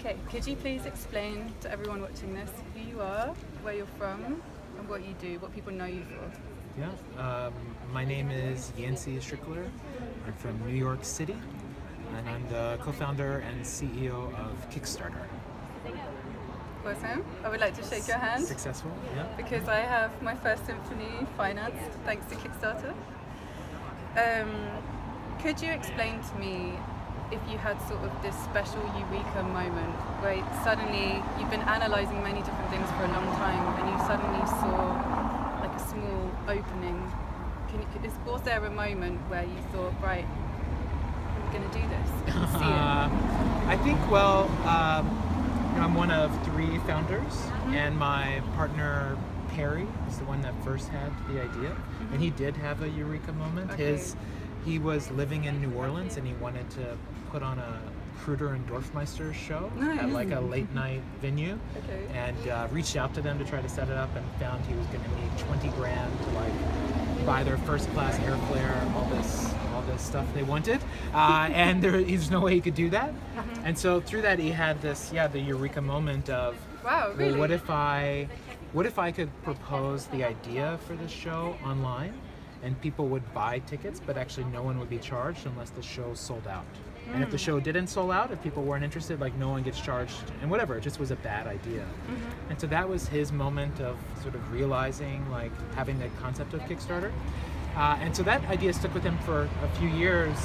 Okay, could you please explain to everyone watching this who you are, where you're from, and what you do, what people know you for? Yeah, my name is Yancey Strickler. I'm from New York City, and I'm the co-founder and CEO of Kickstarter. Awesome. I would like to shake your hand. Successful, yeah. Because I have my first symphony financed thanks to Kickstarter. Could you explain to me if you had sort of this special eureka moment where suddenly you've been analysing many different things for a long time and you suddenly saw like a small opening? Was there a moment where you thought, right, I'm going to do this? I see it. I think, I'm one of 3 founders, and my partner Perry is the one that first had the idea, and he did have a eureka moment. Okay. He was living in New Orleans and he wanted to put on a Kruder and Dorfmeister show at like a late night venue, and reached out to them to try to set it up, and found he was going to need 20 grand to like buy their first class airfare, all this stuff they wanted, and there's no way he could do that. And so through that he had this, the eureka moment of, wow, really? Well, what if I could propose the idea for this show online, and people would buy tickets, but actually no one would be charged unless the show sold out. And if the show didn't sold out, if people weren't interested, like no one gets charged, and whatever, it just was a bad idea. And so that was his moment of sort of realizing, like having the concept of Kickstarter. And so that idea stuck with him for a few years.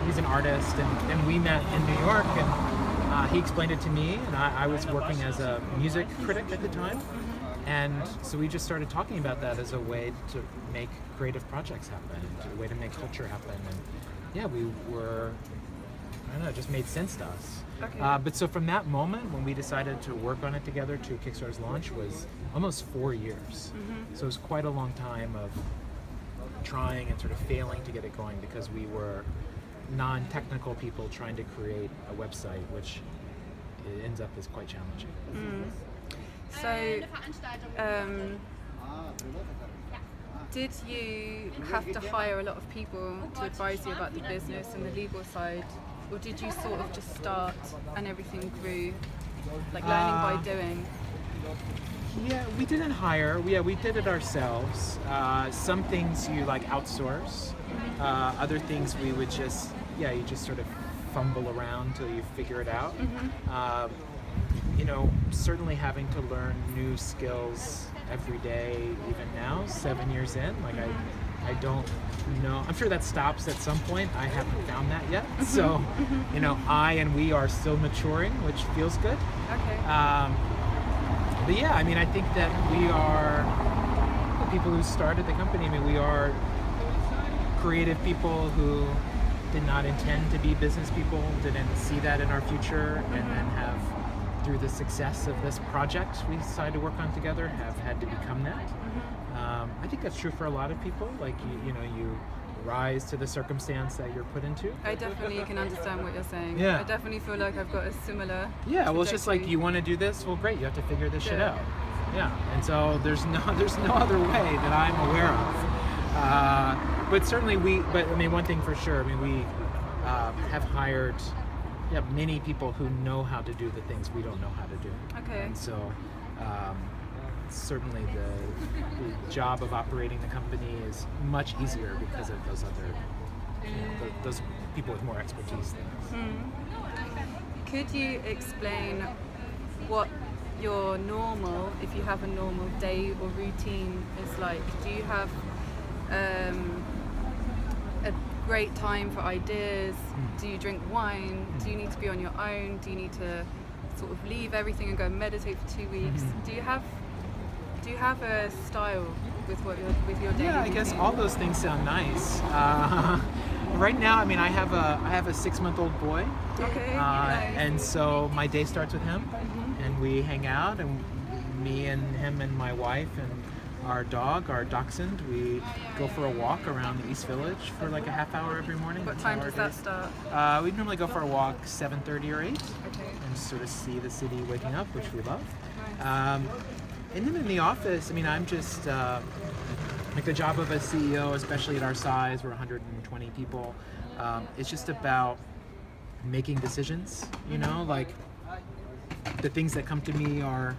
He's an artist, and we met in New York, and he explained it to me, and I was working as a music critic at the time. And so we just started talking about that as a way to make creative projects happen, a way to make culture happen. And we were, I don't know, it just made sense to us. Okay. But so from that moment, when we decided to work on it together to Kickstarter's launch, was almost 4 years. So it was quite a long time of trying and sort of failing to get it going, because we were non-technical people trying to create a website, which it ends up is quite challenging. So, did you have to hire a lot of people to advise you about the business and the legal side, or did you sort of just start and everything grew, like learning by doing? Yeah, we didn't hire. We did it ourselves. Some things you like outsource. Other things we would just, you just sort of fumble around till you figure it out. Certainly having to learn new skills every day, even now, 7 years in, like I don't know. I'm sure that stops at some point. I haven't found that yet. So, we are still maturing, which feels good. Okay. But I think that we are the people who started the company. We are creative people who did not intend to be business people, didn't see that in our future, and then have, through the success of this project we decided to work on together, have had to become that. I think that's true for a lot of people. Like you rise to the circumstance that you're put into. I definitely can understand what you're saying. Yeah. I definitely feel like I've got a similar Well, it's just like, you want to do this? Well, great, you have to figure this shit out. And so there's no other way that I'm aware of. But certainly one thing for sure, we have hired many people who know how to do the things we don't know how to do. Okay. And so certainly the job of operating the company is much easier because of those other, those people with more expertise than us. Could you explain what your normal, if you have a normal day or routine, is like? Do you have a great time for ideas? Do you drink wine? Do you need to be on your own? Do you need to sort of leave everything and go meditate for 2 weeks? Do you have a style with your daily I guess routine? all those things sound nice. Right now, I have a 6-month-old boy. Okay. Nice. And so my day starts with him, and we hang out, and me and him and my wife and our dog, our dachshund, we go for a walk around the East Village for like a half hour every morning. What That's time how does our that day- start? We normally go for a walk 7:30 or 8, Okay. and sort of see the city waking up, which we love. Nice. And then in the office, I'm just like the job of a CEO, especially at our size, we're 120 people. It's just about making decisions, like the things that come to me are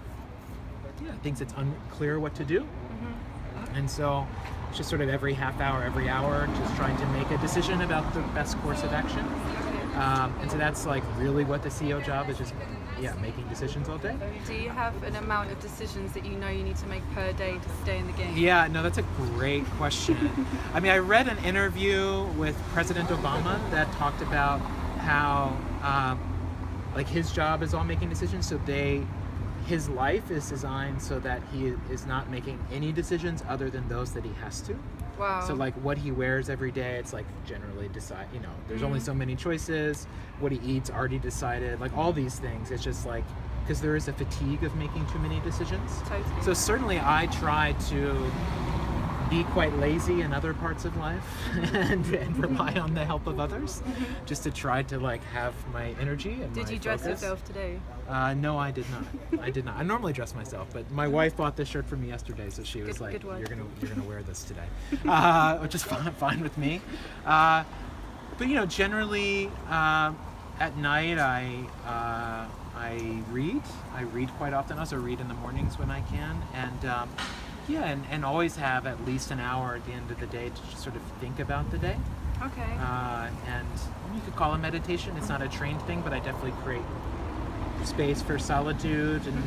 things that's unclear what to do. And so it's just sort of every half hour, every hour, just trying to make a decision about the best course of action. And so that's like really what the CEO job is, just making decisions all day. Do you have an amount of decisions that you know you need to make per day to stay in the game? Yeah, no, that's a great question. I mean, I read an interview with President Obama that talked about how like his job is all making decisions, so his life is designed so that he is not making any decisions other than those that he has to. Wow. So like what he wears every day, it's like generally there's only so many choices. What he eats already decided, like all these things. It's just like, because there is a fatigue of making too many decisions. Totally. So certainly I try to be quite lazy in other parts of life and rely on the help of others, just to try to like have my energy and Did my you dress focus. yourself today? No, I did not. I normally dress myself, but my wife bought this shirt for me yesterday, so she was like, good "You're gonna wear this today," which is fine with me. But generally at night I read. I read quite often. I also read in the mornings when I can, and always have at least an hour at the end of the day to just sort of think about the day. Okay. And you could call it meditation. It's not a trained thing, but I definitely create space for solitude and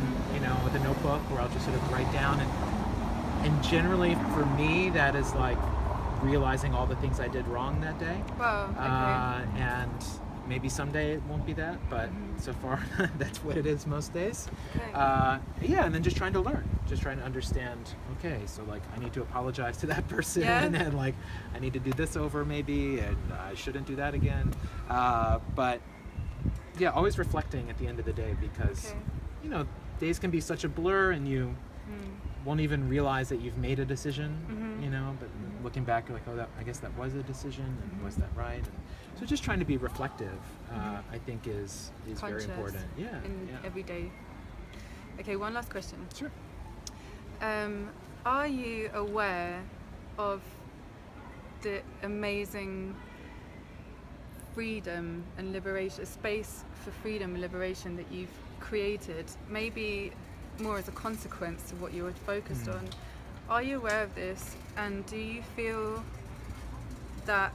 with a notebook where I'll just sort of write down, and generally for me that is like realizing all the things I did wrong that day. Wow. Okay. And maybe someday it won't be that, but so far that's what it is most days. Okay. And then just trying to learn, just trying to understand, okay, so like I need to apologize to that person, and like I need to do this over maybe, and I shouldn't do that again. But always reflecting at the end of the day, because days can be such a blur, and you won't even realize that you've made a decision, but looking back, you're like, oh, I guess that was a decision, and was that right? And so just trying to be reflective, I think is very important. Every day. Okay, one last question. Sure. Are you aware of the amazing freedom and liberation, a space for freedom and liberation that you've created, maybe more as a consequence of what you were focused on? Are you aware of this, and do you feel that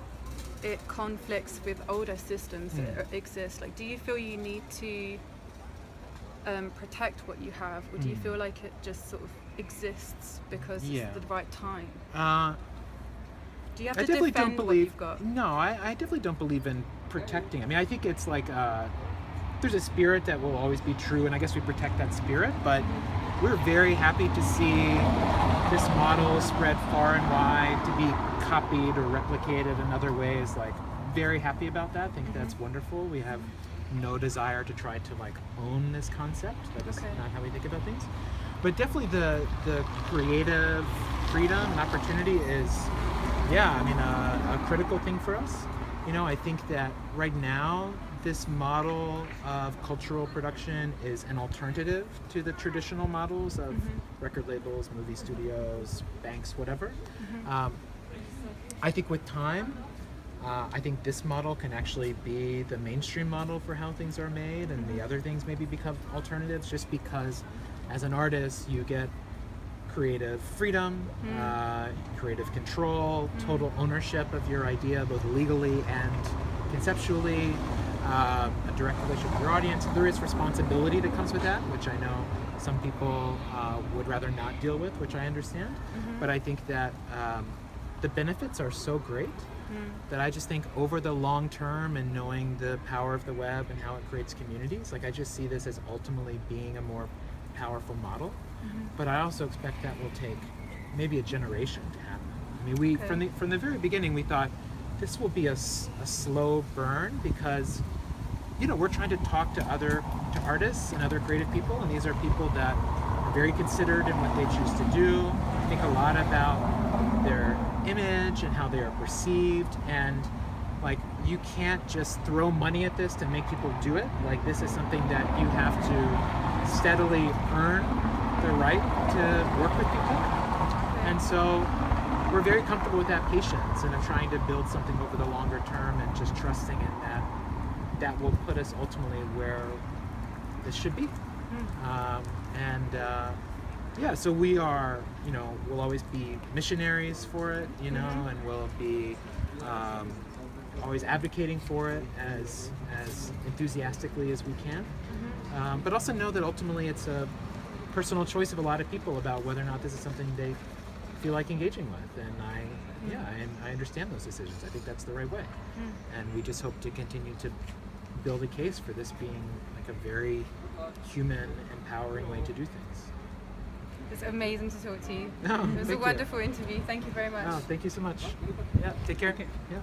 it conflicts with older systems that exist? Like, do you feel you need to protect what you have, or do you feel like it just sort of exists because it's the right time? Do you have to defend what you've got? No, I definitely don't believe in protecting. I mean, I think it's like there's a spirit that will always be true, and I guess we protect that spirit, but we're very happy to see this model spread far and wide, to be copied or replicated in other ways. Like, very happy about that. I think that's wonderful. We have no desire to try to like own this concept. That is not how we think about things. But definitely the creative freedom and opportunity is a critical thing for us. I think that right now this model of cultural production is an alternative to the traditional models of record labels, movie studios, banks, whatever. I think with time, I think this model can actually be the mainstream model for how things are made, and the other things maybe become alternatives, just because as an artist you get creative freedom, creative control, total ownership of your idea, both legally and conceptually, a direct relationship with your audience. There is responsibility that comes with that, which I know some people would rather not deal with, which I understand. But I think that the benefits are so great that I just think over the long term, and knowing the power of the web and how it creates communities, like I just see this as ultimately being a more powerful model. But I also expect that will take maybe a generation to happen. I mean, from the very beginning, we thought this will be a slow burn, because we're trying to talk to artists and other creative people, and these are people that are very considered in what they choose to do, think a lot about their image and how they are perceived, and like you can't just throw money at this to make people do it. Like, this is something that you have to steadily earn the right to work with people. And so we're very comfortable with that patience, and of trying to build something over the longer term, and just trusting in that will put us ultimately where this should be. Yeah, so we are, we'll always be missionaries for it, and we'll be always advocating for it as enthusiastically as we can. But also know that ultimately it's a personal choice of a lot of people about whether or not this is something they feel like engaging with. And I understand those decisions. I think that's the right way. And we just hope to continue to build a case for this being like a very human, empowering way to do things. It's amazing to talk to you. No, It was a wonderful interview. Thank you very much. Oh, thank you so much. Yeah, take care. Yeah.